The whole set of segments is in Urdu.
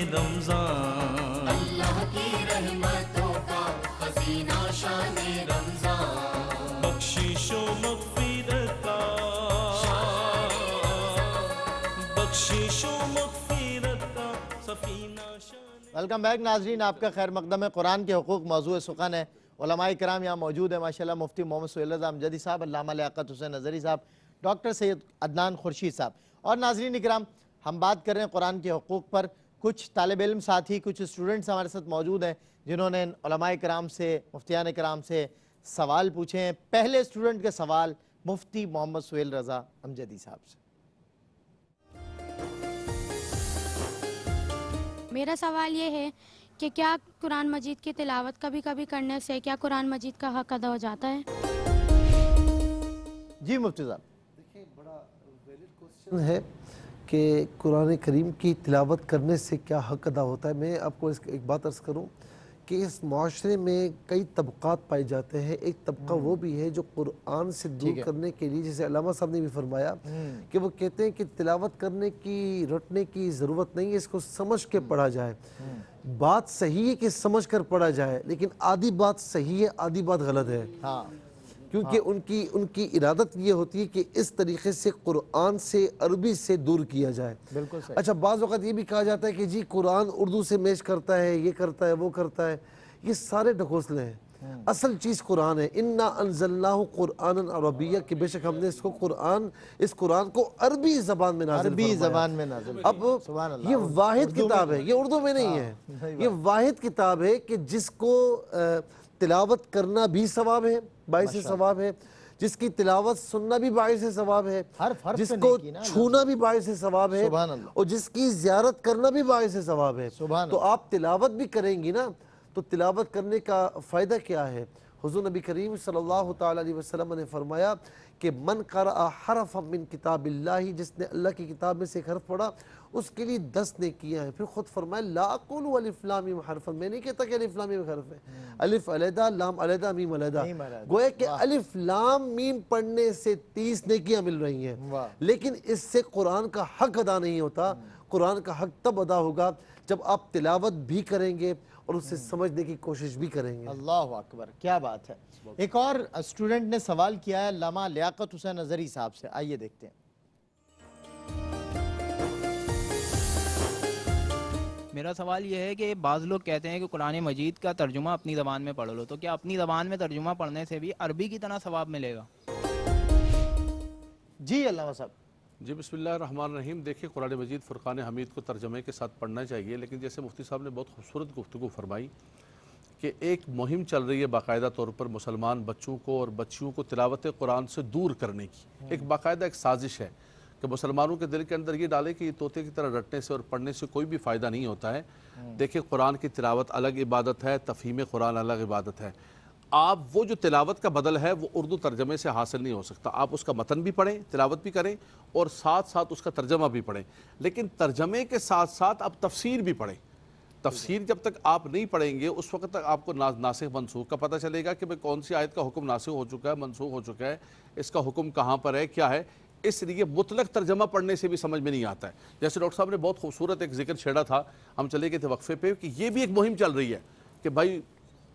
رمضان، اللہ کی رحمتوں کا خزینہ شان رمضان، بخشش و مغفرت کا، بخشش و مغفرت کا سفینہ شان۔ ویلکم بیک ناظرین، آپ کا خیر مقدم ہے۔ قرآن کے حقوق موضوع سخن ہے۔ علماء کرام یہاں موجود ہیں ماشاءاللہ، مفتی محمد سہیل رضا امجدی صاحب، علامہ لیاقت حسین نظری صاحب، ڈاکٹر سید عدنان خورشید صاحب، اور ناظرین اکرام ہم بات کر رہے ہیں قرآن کے حقوق پر۔ کچھ طالب علم ساتھی، کچھ اسٹوڈنٹس ہمارے ساتھ موجود ہیں جنہوں نے علماء کرام سے، مفتیان کرام سے سوال پوچھے ہیں۔ پہلے اسٹوڈنٹ کا سوال مفتی محمد سہیل رضا امجدی صاحب سے۔ میرا سوال یہ ہے کہ کیا قرآن مجید کی تلاوت کبھی کبھی کرنے سے کیا قرآن مجید کا حق ادا ہو جاتا ہے؟ جی مفتی صاحب، دیکھیں بڑا ویلڈ کوسچن ہے کہ قرآن کریم کی تلاوت کرنے سے کیا حق ادا ہوتا ہے۔ میں آپ کو ایک بات عرض کروں کہ اس معاشرے میں کئی طبقات پائے جاتے ہیں۔ ایک طبقہ وہ بھی ہے جو قرآن سے دور کرنے کے لیے، جیسے علامہ صاحب نے بھی فرمایا کہ وہ کہتے ہیں کہ تلاوت کرنے کی، رٹنے کی ضرورت نہیں ہے، اس کو سمجھ کے پڑھا جائے۔ بات صحیح ہے کہ سمجھ کر پڑھا جائے، لیکن آدھی بات صحیح ہے، آدھی بات غلط ہے، کیونکہ ان کی ارادت یہ ہوتی ہے کہ اس طریقے سے قرآن سے، عربی سے دور کیا جائے۔ بالکل صحیح۔ اچھا، بعض وقت یہ بھی کہا جاتا ہے کہ جی قرآن اردو سے میچ کرتا ہے، یہ کرتا ہے، وہ کرتا ہے۔ یہ سارے ڈھکوسلے ہیں۔ اصل چیز قرآن ہے۔ اِنَّا أَنزَلْنَاهُ قُرْآنًا عَرَبِيًّا، کہ بے شک ہم نے اس قرآن کو عربی زبان میں نازل فرمایا۔ عربی زبان میں نازل۔ اب یہ واحد کتاب ہے، یہ اردو میں نہیں ہے، یہ واحد کتاب ہے کہ جس کو تلاوت کرنا بھی ثواب ہے، باعث ثواب ہے، جس کی تلاوت سننا بھی باعث ثواب ہے، جس کو چھونا بھی باعث ثواب ہے، اور جس کی زیارت کرنا بھی باعث ثواب ہے۔ تو آپ تلاوت بھی کریں گی نا، تو تلاوت کرنے کا فائدہ کیا ہے؟ حضور نبی کریم صلی اللہ تعالیٰ علیہ وسلم نے فرمایا کہ من قرأ حرفا من کتاب اللہ، جس نے اللہ کی کتاب میں سے ایک حرف پڑھا اس کے لیے 10 نیکیاں ہیں۔ پھر خود فرمایا لا اقول الف لام میم حرفا، میں نہیں کہتا کہ الف لام میم حرف ہے، الف علیحدہ، لام علیحدہ، میم علیحدہ۔ گویا کہ الف لام میم پڑھنے سے 30 نیکیاں مل رہی ہیں، لیکن اس سے قرآن کا حق ادا نہیں ہوتا۔ قرآن کا حق تب ادا ہوگا جب آپ تلاوت بھی کریں گے اور اسے سمجھنے کی کوشش بھی کریں گے۔ اللہ اکبر، کیا بات ہے۔ ایک اور اسٹوڈنٹ نے سوال کیا ہے علامہ لیاقت حسین نظری صاحب سے، آئیے دیکھتے ہیں۔ میرا سوال یہ ہے کہ بعض لوگ کہتے ہیں کہ قرآن مجید کا ترجمہ اپنی زبان میں پڑھ لو، تو کیا اپنی زبان میں ترجمہ پڑھنے سے بھی عربی کی طرح ثواب ملے گا؟ جی علامہ صاحب۔ جی بسم اللہ الرحمن الرحیم۔ دیکھیں قرآن مجید فرقان حمید کو ترجمے کے ساتھ پڑھنا چاہیے، لیکن جیسے مفتی صاحب نے بہت خوبصورت گفتگو فرمائی کہ ایک مہم چل رہی ہے باقاعدہ طور پر مسلمان بچوں کو اور بچیوں کو تلاوت قرآن سے دور کرنے کی، ایک باقاعدہ ایک سازش ہے کہ مسلمانوں کے دل کے اندر یہ ڈالے کہ یہ طوطے کی طرح رٹنے سے اور پڑھنے سے کوئی بھی فائدہ نہیں ہوتا ہے۔ دیکھیں قرآن کی تلاوت الگ عبادت ہے، تفہیم قرآن الگ عبادت ہے۔ آپ وہ جو تلاوت کا بدل ہے وہ اردو ترجمے سے حاصل نہیں ہو سکتا۔ آپ اس کا متن بھی پڑھیں، تلاوت بھی کریں، اور ساتھ ساتھ اس کا ترجمہ بھی پڑھیں، لیکن ترجمے کے ساتھ ساتھ آپ تفسیر بھی پڑھیں۔ تفسیر جب تک آپ نہیں پڑھیں گے اس وقت تک آپ کو ناسخ منسوخ کا پتہ چلے گا کہ بھئی کون سی آیت کا حکم ناسخ ہو چکا ہے، منسوخ ہو چکا ہے، اس کا حکم کہاں پر ہے، کیا ہے۔ اس لیے مطلق ترجمہ پڑھنے سے بھی سمجھ میں نہیں آتا ہے۔ جیسے ڈاکٹر صاحب نے بہت خوبصورت ایک ذکر چھیڑا تھا، ہم چلے گئے تھے وقفے پہ، کہ یہ بھی ایک مہم چل رہی ہے کہ بھائی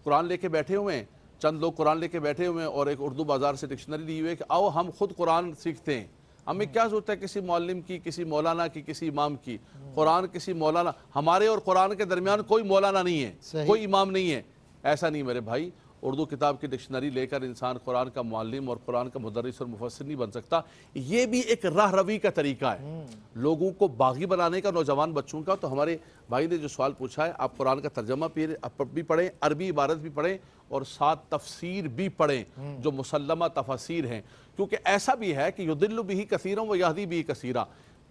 قرآن لے کے بیٹھے ہوئے ہیں، چند لوگ قرآن لے کے بیٹھے ہوئے ہیں اور ایک اردو بازار سے ڈکشنری لی ہوئی ہے کہ آؤ ہم خود قرآن سیکھتے ہیں۔ ہمیں کیا ضرورت ہے کسی معلم کی، کسی مولانا کی، کسی امام کی؟ قرآن کسی مولانا، ہمارے اور قرآن کے درمیان کوئی مولانا نہیں ہے، کوئی امام نہیں ہے، ایسا نہیں میرے بھائی۔ اردو کتاب کی ڈکشنری لے کر انسان قرآن کا معلم اور قرآن کا مدرس اور مفسر نہیں بن سکتا۔ یہ بھی ایک راہ روی کا طریقہ ہے لوگوں کو باغی بنانے کا، نوجوان بچوں کا۔ تو ہمارے بھائی نے جو سوال پوچھا ہے، آپ قرآن کا ترجمہ بھی پڑھیں، عربی عبارت بھی پڑھیں، اور ساتھ تفسیر بھی پڑھیں جو مسلمہ تفاسیر ہیں، کیونکہ ایسا بھی ہے کہ یضل بہ کثیرا و یہدی بہ کثیرا۔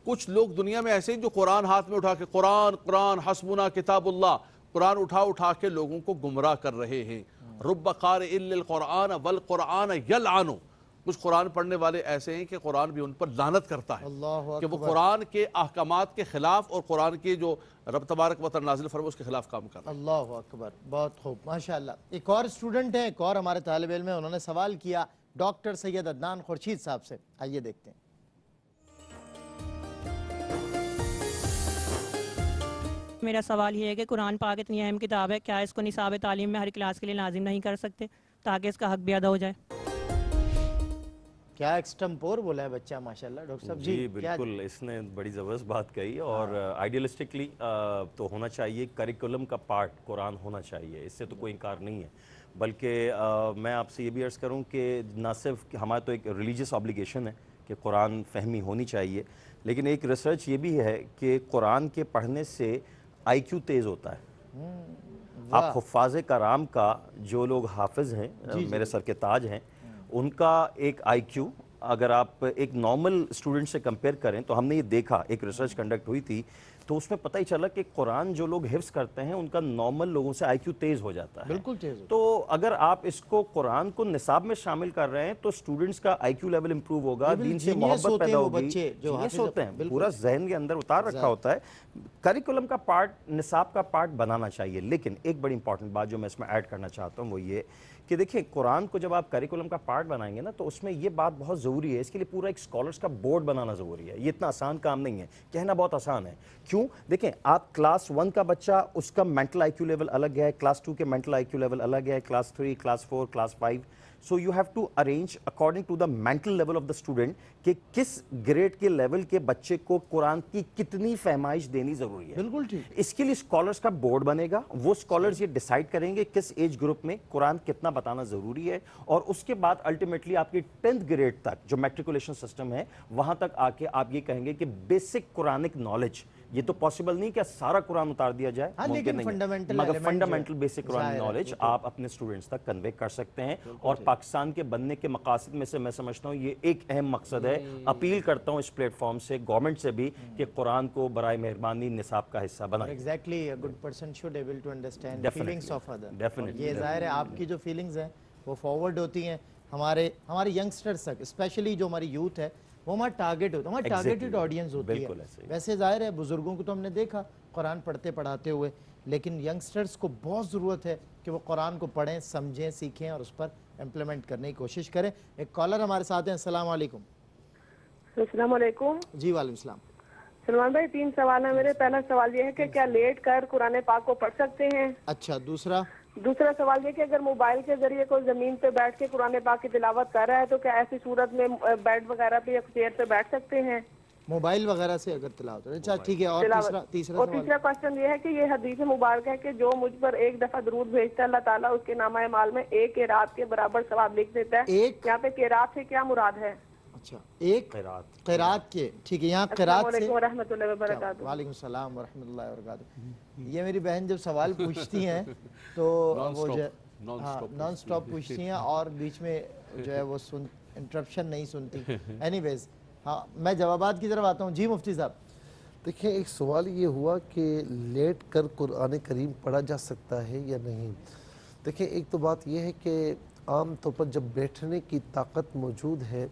کچھ لوگ دنیا میں ایسے ہیں جو قرآن ہاتھ میں اٹھا کے قرآن حسبنا کتاب اللہ، قرآن اٹھا کے لوگوں کو گمراہ کر رہے ہیں۔ رب قارئ للقرآن والقرآن یلعن، کچھ قرآن پڑھنے والے ایسے ہیں کہ قرآن بھی ان پر لعنت کرتا ہے کہ وہ قرآن کے احکامات کے خلاف اور قرآن کے جو رب تبارک و تعالی نازل فرمائے اس کے خلاف کام کرتا ہے۔ اللہ اکبر، بہت خوب، ماشاءاللہ۔ ایک اور اسٹوڈنٹ ہیں، ایک اور ہمارے طالب علم ہیں، انہوں نے سوال کیا ڈاکٹر سید عدنان خورشید صاحب سے، آئیے دیکھتے ہیں۔ میرا سوال یہ ہے کہ قرآن پاک اتنی اہم کتاب ہے، کیا اس کو نصاب تعلیم میں ہر کلاس کے لیے لازم نہیں کر سکتے تاکہ اس کا حق بھی ادا ہو جائے؟ کیا ایکسٹمپور بولا ہے بچہ ماشاءاللہ ڈاکٹر صاحب جی بالکل اس نے بڑی زبردست بات کہی اور آئیڈیلسٹکلی تو ہونا چاہیے، کریکولم کا پارٹ قرآن ہونا چاہیے، اس سے تو کوئی انکار نہیں ہے، بلکہ میں آپ سے یہ بھی عرض کروں کہ نہ صرف ہمارا تو ایک ریلیجیس آبلیگیشن ہے کہ قرآن فہمی ہونی چاہیے، لیکن ایک ریسرچ یہ بھی ہے کہ قرآن کے پڑھنے سے آئی کیو تیز ہوتا ہے۔ آپ حفاظ کرام کا جو لوگ حافظ ہیں میرے سر کے تاج ہیں، ان کا ایک آئی کیو اگر آپ ایک نارمل اسٹوڈنٹ سے کمپیئر کریں تو ہم نے یہ دیکھا، ایک ریسرچ کنڈکٹ ہوئی تھی تو اس میں پتہ ہی چلا کہ قرآن جو لوگ حفظ کرتے ہیں ان کا نارمل لوگوں سے آئی کیو تیز ہو جاتا ہے، بالکل تیز تو اگر آپ اس کو قرآن کو نصاب میں شامل کر رہے ہیں تو اسٹوڈنٹس کا آئی کیو لیول امپروو ہوگا، دین سے محبت پیدا ہوگی، جینیس ہوتے ہیں، پورا ذہن کے اندر اتار رکھا ہوتا ہے۔ کریکولم کا پارٹ نصاب کا پارٹ بنانا چاہیے، لیکن ایک بڑی امپورٹنٹ بات جو میں اس میں ایڈ کرنا چاہتا ہوں وہ یہ کہ دیکھیں قرآن کو جب آپ کریکولم کا پارٹ بنائیں گے نا تو اس میں یہ بات بہت ضروری ہے، اس کے لیے پورا ایک اسکالرس کا بورڈ بنانا ضروری ہے، یہ اتنا آسان کام نہیں ہے، کہنا بہت آسان ہے، کیوں؟ دیکھیں آپ کلاس 1 کا بچہ اس کا مینٹل آئی کیو لیول الگ ہے، کلاس 2 کے مینٹل آئی کیو لیول الگ ہے، class 3 class 4 class 5، so you have to arrange according to the mental level of the student کہ کس گریڈ کے لیول کے بچے کو قرآن کی کتنی فہمائش دینی ضروری ہے، بالکل ٹھیک۔ اس کے لیے اسکالرس کا بورڈ بنے گا، وہ اسکالرز یہ ڈیسائیڈ کریں گے کس ایج گروپ میں قرآن کتنا بتانا ضروری ہے، اور اس کے بعد الٹیمیٹلی آپ کی 10th گریڈ تک جو میٹریکولیشن سسٹم ہے وہاں تک آ کے آپ یہ کہیں گے کہ بیسک قرآنک نالج، یہ تو پاسبل نہیں کہ سارا قرآن اتار دیا جائے، ممکن نہیں ہے، مگر فنڈامنٹل بیسک قرآن نالج آپ اپنے اسٹوڈنٹس تک کنوے کر سکتے ہیں، اور پاکستان کے بننے کے مقاصد میں سے میں سمجھتا ہوں یہ ایک اہم مقصد ہے۔ اپیل کرتا ہوں اس پلیٹ فارم سے گورنمنٹ سے بھی کہ قرآن کو برائے مہربانی نصاب کا حصہ بنائیں۔ Exactly a good person should able to understand feelings of other, یہ ظاہر ہے آپ کی جو فیلنگز ہیں وہ فارورڈ ہوتی ہیں ہمارے ینگسٹرز تک، اسپیشلی جو ہماری یوتھ ہے وہ ہمارا ٹارگٹ ہوتا ہے، ہماری ٹارگیٹڈ آڈینس ہوتی ہے۔ ویسے ظاہر ہے بزرگوں کو تو ہم نے دیکھا قرآن پڑھتے پڑھاتے ہوئے، لیکن ینگسٹرز کو بہت ضرورت ہے کہ وہ قرآن کو پڑھیں، سمجھیں، سیکھیں اور اس پر امپلیمنٹ کرنے کی کوشش کریں۔ ایک کالر ہمارے ساتھ ہیں، السلام علیکم۔ السلام علیکم۔ جی وعلیکم السلام۔ سلمان بھائی 3 سوال ہیں میرے۔ پہلا سوال یہ ہے کہ کیا لیٹ کر قرآن پاک کو پڑھ سکتے ہیں؟ اچھا، دوسرا سوال یہ کہ اگر موبائل کے ذریعے کوئی زمین پہ بیٹھ کے قرآن پاک کی تلاوت کر رہا ہے تو کیا ایسی صورت میں بیڈ وغیرہ پہ یا چیئر پہ بیٹھ سکتے ہیں؟ موبائل وغیرہ سے اگر تلاوت ہے، اچھا ٹھیک ہے۔ اور تیسرا کوشچن یہ ہے کہ یہ حدیث مبارک ہے کہ جو مجھ پر ایک دفعہ درود بھیجتا ہے اللہ تعالیٰ اس کے نامہ اعمال میں ایک قرات کے برابر ثواب لکھ دیتا ہے۔ یہاں پہ قرات سے کیا مراد ہے؟ اچھا، ایک قرات کے، ٹھیک ہے، یہاں قرات سے۔ السلام علیکم ورحمۃ اللہ وبرکاتہ۔ وعلیکم السلام ورحمۃ اللہ وبرکاتہ۔ یہ میری بہن جب سوال پوچھتی ہیں تو وہ جو نان سٹاپ پوچھتی ہیں اور بیچ میں جو ہے وہ انٹرپشن نہیں سنتی۔ اینی ویز ہاں میں جوابات کی طرف آتا ہوں۔ جی مفتی صاحب دیکھیں، ایک سوال یہ ہوا کہ لیٹ کر قرآن کریم پڑھا جا سکتا ہے یا نہیں۔ دیکھیں، ایک تو بات یہ ہے کہ عام طور پر جب بیٹھنے کی طاقت موجود ہے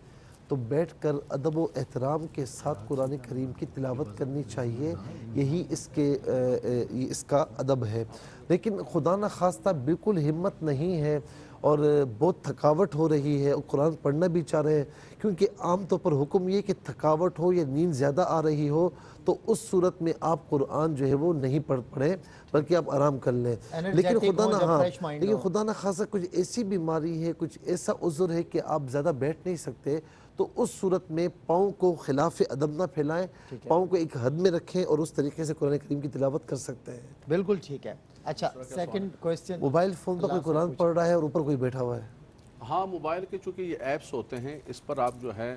تو بیٹھ کر ادب و احترام کے ساتھ قرآن کریم کی تلاوت کرنی چاہیے، یہی اس کا ادب ہے۔ لیکن خدا نخواستہ بالکل ہمت نہیں ہے اور بہت تھکاوٹ ہو رہی ہے اور قرآن پڑھنا بھی چاہ رہے ہیں، کیونکہ عام طور پر حکم یہ کہ تھکاوٹ ہو یا نیند زیادہ آ رہی ہو تو اس صورت میں آپ قرآن جو ہے وہ نہیں پڑھیں بلکہ آپ آرام کر لیں۔ لیکن خدا نخواستہ کچھ ایسی بیماری ہے، کچھ ایسا عذر ہے کہ آپ زیادہ بیٹھ نہیں سکتے، تو اس صورت میں پاؤں کو خلاف ادب نہ پھیلائیں، پاؤں کو ایک حد میں رکھیں اور اس طریقے سے قرآن کریم کی تلاوت کر سکتے ہیں۔ بالکل ٹھیک ہے۔ اچھا، سیکنڈ کوئسچن، موبائل فون پر کوئی قرآن پڑھ رہا ہے اور اوپر کوئی بیٹھا ہوا ہے؟ ہاں، موبائل کے چونکہ یہ ایپس ہوتے ہیں اس پر آپ جو ہے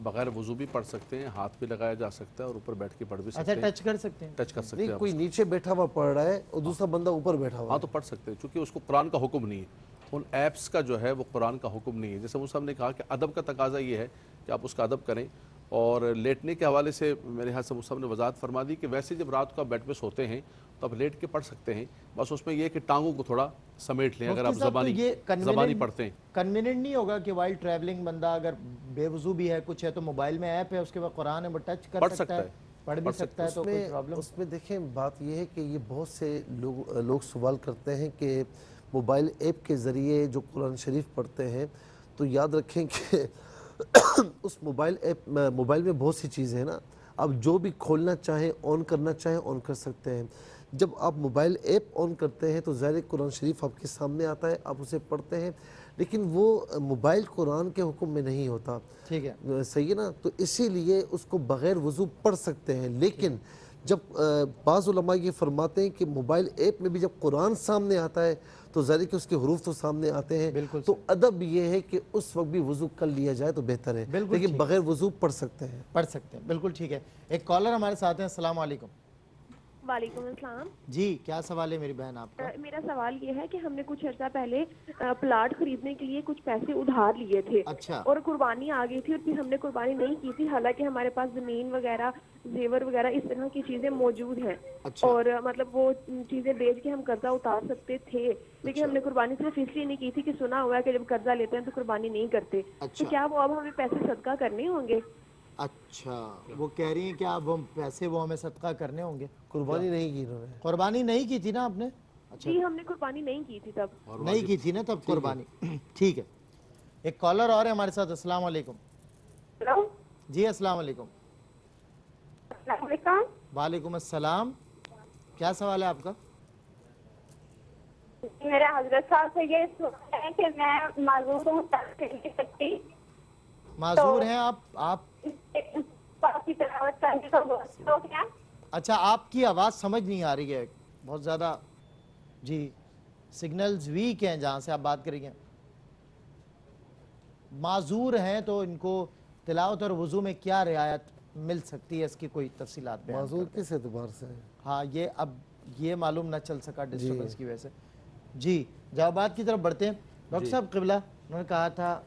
بغیر وضو بھی پڑھ سکتے ہیں، ہاتھ بھی لگایا جا سکتا ہے اور اوپر بیٹھ کے پڑھ بھی سکتے ہیں۔ اچھا، ٹچ کر سکتے ہیں؟ ٹچ کر سکتے ہیں۔ کوئی نیچے بیٹھا ہوا پڑھ رہا ہے اور دوسرا بندہ اوپر بیٹھا ہوا، ہاں تو پڑھ سکتے ہیں، چونکہ اس کو قرآن کا حکم نہیں ہے، ان ایپس کا جو ہے وہ قرآن کا حکم نہیں ہے۔ جیسے موسیٰ نے کہا کہ ادب کا تقاضا یہ ہے کہ آپ اس کا ادب کریں، اور لیٹنے کے حوالے سے میرے ہاتھ سے موسیٰ نے وضاحت فرما دی کہ ویسے جب رات کو آپ بیڈ پہ سوتے ہیں تو آپ لیٹ کے پڑھ سکتے ہیں، بس اس میں یہ کہ ٹانگوں کو تھوڑا سمیٹ لیں اگر آپ زبانی پڑھتے ہیں۔ کنویننٹ نہیں ہوگا کہ وائل ٹریولنگ بندہ اگر بے وضو بھی ہے کچھ ہے تو موبائل میں ایپ ہے اس کے بعد قرآن ہے وہ ٹچ کر سکتا ہے، پڑھ بھی سکتا ہے، تو کوئی پرابلم؟ اس میں دیکھیں بات یہ ہے کہ یہ بہت سے لوگ سوال کرتے ہیں کہ موبائل ایپ کے ذریعے جو قرآن شریف پڑھتے ہیں، تو یاد رکھیں کہ اس موبائل میں بہت سی چیزیں ہیں نا، آپ جو بھی کھولنا چاہیں آن کرنا چاہیں آن کر سکتے ہیں۔ جب آپ موبائل ایپ آن کرتے ہیں تو ظاہر قرآن شریف آپ کے سامنے آتا ہے، آپ اسے پڑھتے ہیں، لیکن وہ موبائل قرآن کے حکم میں نہیں ہوتا، ٹھیک ہے، صحیح ہے نا؟ تو اسی لیے اس کو بغیر وضو پڑھ سکتے ہیں، لیکن جب بعض علماء یہ فرماتے ہیں کہ موبائل ایپ میں بھی جب قرآن سامنے آتا ہے تو ظاہر کہ اس کے حروف تو سامنے آتے ہیں، تو ادب یہ ہے کہ اس وقت بھی وضو کر لیا جائے تو بہتر ہے، لیکن بغیر وضو پڑھ سکتے ہیں، بالکل ٹھیک ہے۔ ایک کالر ہمارے ساتھ ہیں، السلام علیکم۔ وعلیکم السلام جی، کیا سوال ہے میری بہن آپ کا؟ میرا سوال یہ ہے کہ ہم نے کچھ عرصہ پہلے پلاٹ خریدنے کے لیے کچھ پیسے ادھار لیے تھے، اور قربانی آ گئی تھی، اور پھر ہم نے قربانی نہیں کی تھی، حالانکہ ہمارے پاس زمین وغیرہ، زیور وغیرہ اس طرح کی چیزیں موجود ہیں، اور مطلب وہ چیزیں بیچ کے ہم قرضہ اتار سکتے تھے، لیکن ہم نے قربانی صرف اس لیے نہیں کی تھی کہ سنا ہوا ہے کہ جب قرضہ لیتے ہیں تو قربانی نہیں کرتے، تو کیا وہ اب ہمیں پیسے صدقہ کرنے ہوں گے؟ اچھا، وہ کہہ رہی ہیں کہ اب ہم پیسے وہ ہمیں صدقہ کرنے ہوں گے؟ قربانی نہیں کی انہوں نے، قربانی نہیں کی تھی نا آپ نے؟ جی، ہم نے قربانی نہیں کی تھی تب، نہیں کی تھی نا تب قربانی، ٹھیک ہے۔ ایک کالر اور ہے ہمارے ساتھ، السلام علیکم۔ جی السلام علیکم۔ السلام علیکم۔ وعلیکم السلام، کیا سوال ہے آپ کا؟ میرے حضرت صاحب سے یہ سوال ہے کہ میں معذور ہوں، معذور ہیں آپ؟ اچھا، آپ کی آواز سمجھ نہیں آ رہی ہے بہت زیادہ، جی سگنلز ویک ہیں جہاں سے آپ بات کریں گے۔ معذور ہیں تو ان کو تلاوت اور وضو میں کیا رعایت مل سکتی ہے، اس کی کوئی تفصیلات بیان معذور کس اعتبار سے؟ ہاں، یہ اب یہ معلوم نہ چل سکا ڈسٹربنس کی وجہ سے۔ جی، جوابات کی طرف بڑھتے ہیں۔ ڈاکٹر صاحب قبلہ، انہوں نے کہا تھا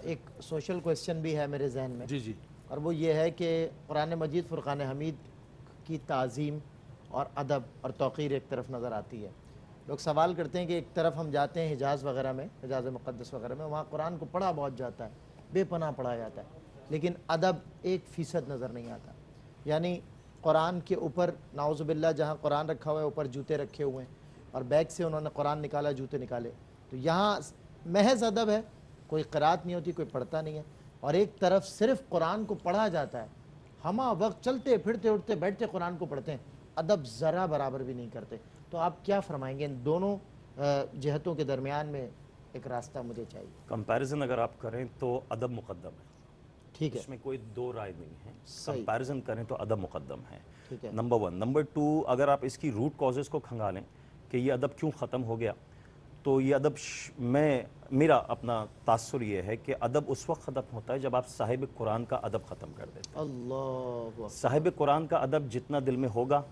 ایک سوشل کویسچن بھی ہے میرے ذہن میں، جی، اور وہ یہ ہے کہ قرآن مجید فرقان حمید کی تعظیم اور ادب اور توقیر ایک طرف نظر آتی ہے۔ لوگ سوال کرتے ہیں کہ ایک طرف ہم جاتے ہیں حجاز وغیرہ میں، حجاز مقدس وغیرہ میں، وہاں قرآن کو پڑھا بہت جاتا ہے، بے پناہ پڑھا جاتا ہے، لیکن ادب 1% نظر نہیں آتا۔ یعنی قرآن کے اوپر نعوذ باللہ جہاں قرآن رکھا ہوا ہے اوپر جوتے رکھے ہوئے ہیں، اور بیگ سے انہوں نے قرآن نکالا، جوتے نکالے، تو یہاں محض ادب ہے، کوئی قرات نہیں ہوتی، کوئی پڑھتا نہیں ہے، اور ایک طرف صرف قرآن کو پڑھا جاتا ہے، ہمہ وقت چلتے پھرتے اٹھتے بیٹھتے قرآن کو پڑھتے ہیں، ادب ذرا برابر بھی نہیں کرتے۔ تو آپ کیا فرمائیں گے؟ ان دونوں جہتوں کے درمیان میں ایک راستہ مجھے چاہیے۔ کمپیریزن اگر آپ کریں تو ادب مقدم ہے، ٹھیک ہے، اس میں کوئی دو رائے نہیں ہے، کمپیریزن کریں تو ادب مقدم ہے، ٹھیک ہے، نمبر 1۔ نمبر 2، اگر آپ اس کی روٹ کازز کو کھنگالیں کہ یہ ادب کیوں ختم ہو گیا، تو یہ ادب میرا اپنا تاثر یہ ہے کہ ادب اس وقت ختم ہوتا ہے جب آپ صاحب قرآن کا ادب ختم کر دیتے ہیں۔ اللہ، صاحب قرآن کا ادب جتنا دل میں ہوگا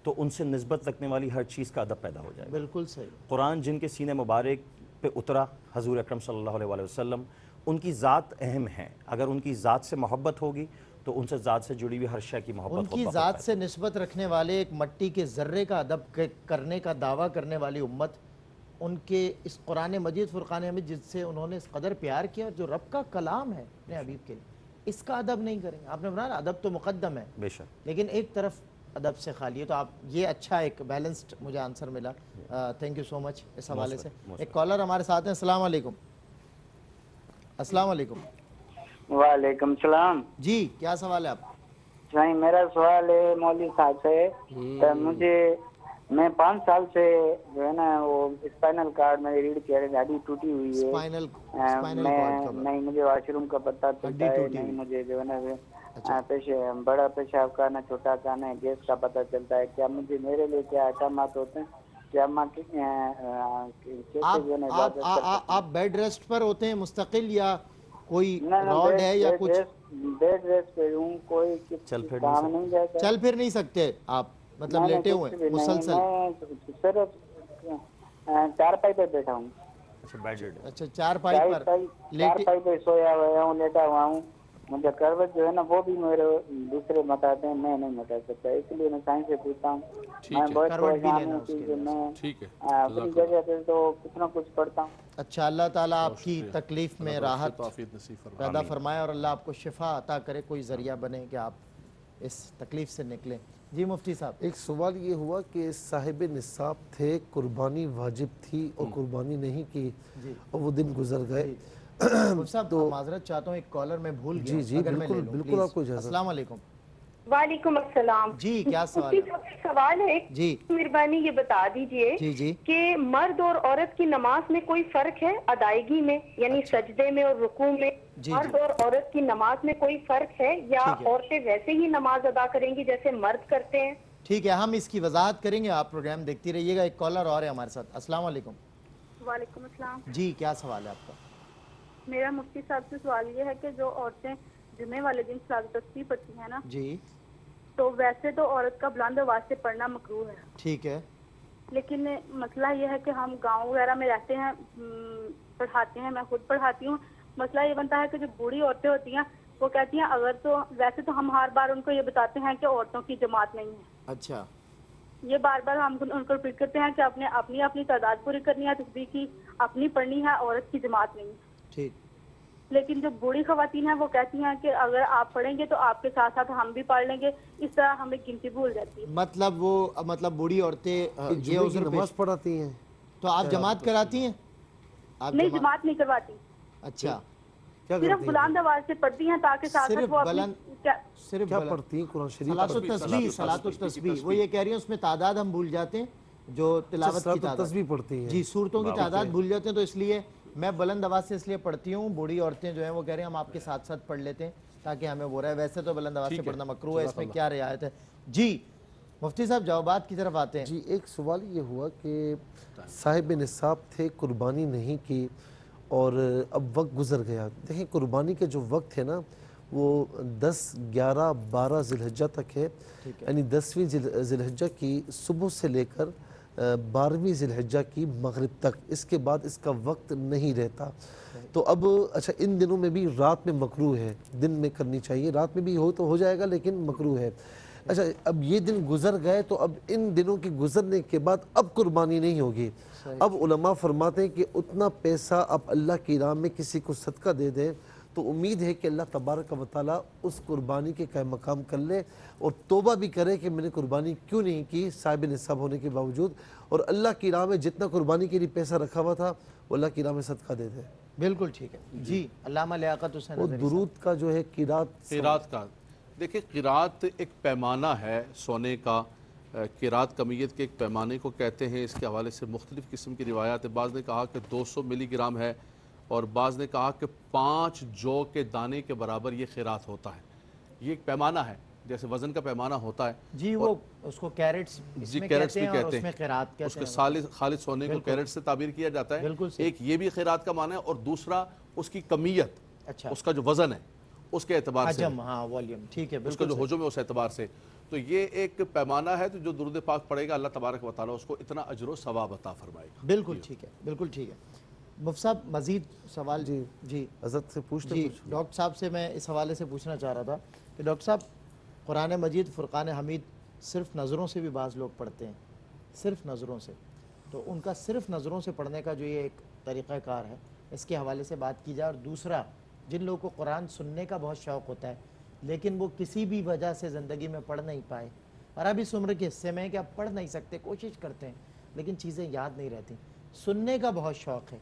تو ان سے نسبت رکھنے والی ہر چیز کا ادب پیدا ہو جائے گا۔ بالکل صحیح۔ قرآن جن کے سینے مبارک پہ اترا، حضور اکرم صلی اللہ علیہ وسلم، ان کی ذات اہم ہے، اگر ان کی ذات سے محبت ہوگی تو ان سے ذات سے جڑی ہوئی ہر شے کی محبت ان کی ذات سے نسبت رکھنے والے ایک مٹی کے ذرے کا ادب کرنے کا دعویٰ کرنے والی امت، ان کے اس قرآن مجید فرقان حمید جس سے انہوں نے اس قدر پیار کیا، جو رب کا کلام ہے اپنے حبیب کے لیے، اس کا ادب نہیں کریں گے۔ آپ نے بنایا ادب تو مقدم ہے، بے شک، لیکن ایک طرف ادب سے خالی ہے۔ تو آپ یہ اچھا ایک بیلنسڈ مجھے آنسر ملا، تھینک یو سو مچ اس حوالے سے۔ ایک کالر ہمارے ساتھ ہیں، السلام علیکم۔ السلام علیکم۔ وعلیکم السلام۔ جی، کیا سوال ہے آپ؟ جی، میرا سوال ہے مولوی صاحب سے، میں 5 سال سے جو ہے نا وہ اسپائنل کارڈ میں ریڑھ کی ہڈی ٹوٹی ہوئی ہے، نہیں مجھے واش روم کا پتہ چلتا ہے، نہیں مجھے جو ہے نا بڑا پیشاب کا نہ چھوٹا کا نہ گیس کا پتہ چلتا ہے، کیا مجھے میرے لیے کیا احکامات ہوتے ہیں؟ کیا آپ بیڈ ریسٹ پر ہوتے ہیں مستقل، یا کوئی راڈ ہے یا کچھ؟ بیڈ ریسٹ پہ ہوں، کوئی کام نہیں جاتا، چل پھر نہیں سکتے آپ، مطلب لیٹے ہوئے مسلسل؟ میں صرف 4 پائی پہ بیٹھا ہوں۔ اچھا، 4 پائی پر 4 پائی پہ سویا ہوا ہوں، لیٹا ہوا ہوں، مجھے کروٹ جو ہے نا وہ بھی میرے دوسرے مٹاتے ہیں، میں نہیں مٹا سکتا، اس لیے میں سائنس سے پوچھتا ہوں۔ میں بہت پریشان ہوں کہ میں اپنی جگہ پہ تو کچھ نہ کچھ پڑھتا ہوں۔ اچھا، اللہ تعالیٰ آپ کی تکلیف میں راحت پیدا فرمائے اور اللہ آپ کو شفا عطا کرے، کوئی ذریعہ بنے کہ آپ اس تکلیف سے نکلیں۔ جی مفتی صاحب، ایک سوال یہ ہوا کہ صاحب نصاب تھے، قربانی واجب تھی اور قربانی نہیں کی اور وہ دن گزر گئے۔ صاحب معذرت چاہتا ہوں، ایک کالر میں بھول گیا، جی بالکل بالکل، آپ کو اجازت۔ السلام علیکم۔ وعلیکم السلام جی کیا سوال ہے؟ سوال ہے جی مہربانی یہ بتا دیجئے کہ مرد اور عورت کی نماز میں کوئی فرق ہے ادائیگی میں، یعنی سجدے میں اور رکوع میں؟ مرد اور عورت کی نماز میں کوئی فرق ہے یا عورتیں ویسے ہی نماز ادا کریں گی جیسے مرد کرتے ہیں؟ ٹھیک ہے، ہم اس کی وضاحت کریں گے، آپ پروگرام دیکھتی رہیے گا۔ ایک کالر اور ہے ہمارے ساتھ۔ السلام علیکم۔ وعلیکم السلام۔ جی کیا سوال ہے آپ کا؟ میرا مفتی صاحب سے سوال یہ ہے کہ جو عورتیں جمعے والے دن صلاۃ تسبیح پڑھتی ہیں نا، جی تو ویسے تو عورت کا بلند آواز سے پڑھنا مکروہ ہے، ٹھیک ہے، لیکن مسئلہ یہ ہے کہ ہم گاؤں وغیرہ میں رہتے ہیں، پڑھاتے ہیں، میں خود پڑھاتی ہوں۔ مسئلہ یہ بنتا ہے کہ جو بوڑھی عورتیں ہوتی ہیں وہ کہتی ہیں اگر تو ویسے تو ہم ہر بار ان کو یہ بتاتے ہیں کہ عورتوں کی جماعت نہیں ہے، اچھا یہ بار بار ہم ان کو ریپیٹ کرتے ہیں کہ اپنی تعداد پوری کرنی ہے، تسبیح کی اپنی پڑھنی ہے، عورت کی جماعت نہیں ہے۔ ٹھیک، لیکن جو بوڑھی خواتین ہیں وہ کہتی ہیں کہ اگر آپ پڑھیں گے تو آپ کے ساتھ ساتھ ہم بھی پڑھ لیں گے، اس طرح ہمیں گنتی بھول جاتی ہے۔ مطلب بوڑھی عورتیں یہ عذر نماز پڑھاتی ہیں تو آپ جماعت کراتی ہیں؟ نہیں، جماعت نہیں کرواتی، اچھا، صرف بلند آواز سے پڑھتی ہیں تاکہ ساتھ ساتھ وہ صرف کیا پڑھتی ہیں؟ قرآن شریف، صلاۃ التسبیح، وہ یہ کہہ رہی ہیں اس میں تعداد ہم بھول جاتے ہیں، جو تلاوت کی تعداد، تسبیح پڑھتی ہیں، جی سورتوں کی تعداد بھول جاتے ہیں، تو اس لیے میں بلند آواز سے اس لیے پڑھتی ہوں۔ بوڑھی عورتیں جو ہیں وہ کہہ رہے ہیں ہم آپ کے ساتھ ساتھ پڑھ لیتے ہیں تاکہ ہمیں وہ رہے، ویسے تو بلند آواز سے پڑھنا مکروہ ہے، اس میں کیا رعایت ہے؟ جی مفتی صاحب جوابات کی طرف آتے ہیں۔ جی ایک سوال یہ ہوا کہ صاحب نصاب تھے، قربانی نہیں کی اور اب وقت گزر گیا۔ دیکھیں قربانی کے جو وقت ہے نا وہ 10، 11، 12 ذی الحجہ تک ہے، یعنی 10ویں ذی الحجہ کی صبح سے لے کر 12ویں ذی الحجہ کی مغرب تک، اس کے بعد اس کا وقت نہیں رہتا۔ تو اب اچھا ان دنوں میں بھی رات میں مکروہ ہے، دن میں کرنی چاہیے، رات میں بھی ہو تو ہو جائے گا لیکن مکروہ ہے۔ اچھا اب یہ دن گزر گئے تو اب ان دنوں کے گزرنے کے بعد اب قربانی نہیں ہوگی۔ اب علماء فرماتے ہیں کہ اتنا پیسہ آپ اللہ کی راہ میں کسی کو صدقہ دے دیں تو امید ہے کہ اللہ تبارک و تعالیٰ اس قربانی کے قائم مقام کر لے اور توبہ بھی کرے کہ میں نے قربانی کیوں نہیں کی صاحب نصاب ہونے کے باوجود، اور اللہ کی راہ میں جتنا قربانی کے لیے پیسہ رکھا ہوا تھا وہ اللہ کی راہ میں صدقہ دے دے۔ بالکل ٹھیک ہے جی۔ علامہ لیاقت حسین وہ درود کا جو ہے قرات کا، دیکھیں قرات ایک پیمانہ ہے سونے کا، قرات کمیت کے ایک پیمانے کو کہتے ہیں۔ اس کے حوالے سے مختلف قسم کی روایات ہے، بعض نے کہا کہ 200 ملی گرام ہے اور بعض نے کہا کہ 5 جو کے دانے کے برابر یہ قرات ہوتا ہے۔ یہ ایک پیمانہ ہے جیسے وزن کا پیمانہ ہوتا ہے جی، وہ اس کو کیرٹس بھی کہتے ہیں اور اس میں قرات کہتے ہیں، اس کے خالص سونے کو کیرٹ سے تعبیر کیا جاتا ہے۔ ایک یہ بھی قرات کا معنی ہے اور دوسرا اس کی کمیت، اس کا جو وزن ہے اس کے اعتبار سے، حجم، ہاں والیوم، ٹھیک ہے، اس کا جو حجم ہے اس اعتبار سے۔ تو یہ ایک پیمانہ ہے، تو جو درود پاک پڑھے گا اللہ تبارک و تعالیٰ اس کو اتنا اجر و ثواب عطا فرمائے گا۔ بالکل ٹھیک ہے، بالکل ٹھیک ہے۔ مفتی صاحب مزید سوال؟ جی حضرت سے پوچھتے جی ڈاکٹر صاحب سے میں اس حوالے سے پوچھنا چاہ رہا تھا کہ ڈاکٹر صاحب قرآن مجید فرقان حمید صرف نظروں سے بھی بعض لوگ پڑھتے ہیں، صرف نظروں سے، تو ان کا صرف نظروں سے پڑھنے کا جو یہ ایک طریقہ کار ہے اس کے حوالے سے بات کی جائے۔ اور دوسرا، جن لوگوں کو قرآن سننے کا بہت شوق ہوتا ہے لیکن وہ کسی بھی وجہ سے زندگی میں پڑھ نہیں پائے، اور اب اس عمر کے حصے میں کہ آپ پڑھ نہیں سکتے، کوشش کرتے ہیں لیکن چیزیں یاد نہیں رہتی، سننے کا بہت شوق ہے،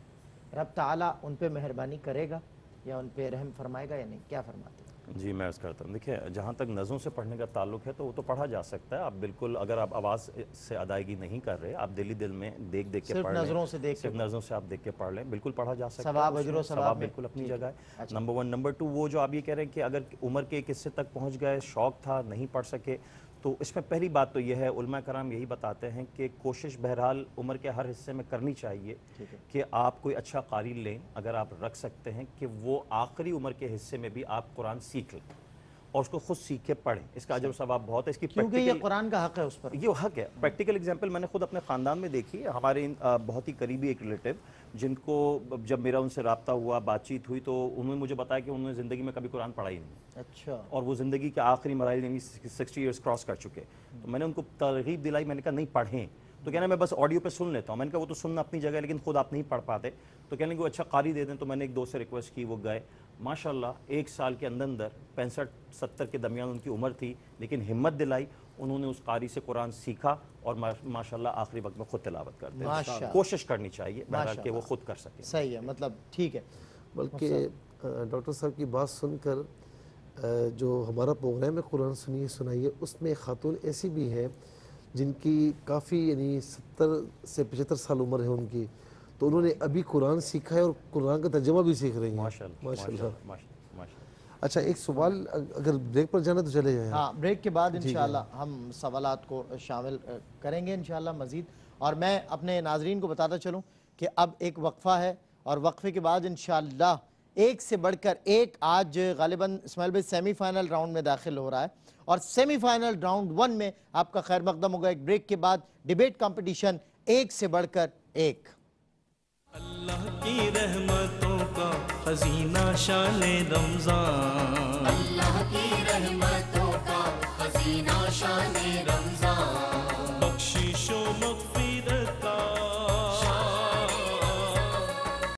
رب تعالیٰ ان پہ مہربانی کرے گا یا ان پہ رحم فرمائے گا یا نہیں؟ کیا فرماتے ہیں؟ جی میں عرض کرتا ہوں، دیکھیں جہاں تک نظروں سے پڑھنے کا تعلق ہے تو وہ تو پڑھا جا سکتا ہے۔ آپ بالکل اگر آپ آواز سے ادائیگی نہیں کر رہے، آپ دل میں دیکھ کے پڑھ لیں، صرف نظروں سے آپ دیکھ کے پڑھ لیں، بالکل پڑھا جا سکتا ہے، ثواب اجر و ثواب بالکل اپنی جگہ ہے۔ نمبر 1۔ نمبر 2، وہ جو آپ یہ کہہ رہے ہیں کہ اگر عمر کے ایک حصے تک پہنچ گئے، شوق تھا نہیں پڑھ سکے، تو اس میں پہلی بات تو یہ ہے علماء کرام یہی بتاتے ہیں کہ کوشش بہرحال عمر کے ہر حصے میں کرنی چاہیے کہ آپ کوئی اچھا قاری لیں اگر آپ رکھ سکتے ہیں، کہ وہ آخری عمر کے حصے میں بھی آپ قرآن سیکھ لیں اور اس کو خود سیکھ کے پڑھیں۔ اس کا اجر و ثواب بہت ہے، اس کی کیونکہ یہ قرآن کا حق ہے، اس پر یہ حق ہے۔ پریکٹیکل ایگزامپل میں نے خود اپنے خاندان میں دیکھی ہے، ہمارے بہت ہی قریبی ایک ریلیٹیو جن کو جب میرا ان سے رابطہ ہوا، بات چیت ہوئی، تو انہوں نے مجھے بتایا کہ انہوں نے زندگی میں کبھی قرآن پڑھا ہی نہیں، اچھا، اور وہ زندگی کے آخری مراحل یعنی 60 ایئرس کراس کر چکے۔ تو میں نے ان کو ترغیب دلائی، میں نے کہا نہیں پڑھیں، تو کہنا میں بس آڈیو پہ سن لیتا ہوں۔ میں نے کہا وہ تو سننا اپنی جگہ ہے لیکن خود آپ نہیں پڑھ پاتے، تو کہنے کہ وہ اچھا قاری دے دیں۔ تو میں نے ایک دوست سے ریکویسٹ کی، وہ گئے، ماشاءاللہ 1 سال کے اندر 65-70 کے درمیان ان کی عمر تھی، لیکن ہمت دلائی، انہوں نے اس قاری سے قرآن سیکھا اور ماشاءاللہ آخری وقت میں خود تلاوت کرتے ہیں۔ کوشش کرنی چاہیے بہرحال کہ وہ خود کر سکیں۔ صحیح ہے، مطلب ٹھیک ہے۔ بلکہ ڈاکٹر صاحب کی بات سن کر جو ہمارا پروگرام ہے قرآن سنیے سنائیے، اس میں خاتون ایسی بھی ہیں جن کی کافی یعنی 70 سے 75 سال عمر ہے ان کی، تو انہوں نے ابھی قرآن سیکھا ہے اور قرآن کا ترجمہ بھی سیکھ رہی ہیں ماشاءاللہ۔ اچھا ایک سوال، اگر بریک پر جانا تو چلے جائیں۔ ہاں بریک کے بعد انشاءاللہ ہم سوالات کو شامل کریں گے انشاءاللہ مزید، اور میں اپنے ناظرین کو بتاتا چلوں کہ اب ایک وقفہ ہے، اور وقفے کے بعد انشاءاللہ ایک سے بڑھ کر ایک آج غالباً اسماعیل بھائی سیمی فائنل راؤنڈ میں داخل ہو رہا ہے، اور سیمی فائنل راؤنڈ 1 میں آپ کا خیر مقدم ہوگا ایک بریک کے بعد ڈیبیٹ کمپٹیشن ایک سے بڑھ کر ایک۔ اللہ کی رحمتوں کا خزینہ شان رمضان، اللہ کی رحمتوں کا خزینہ شان رمضان،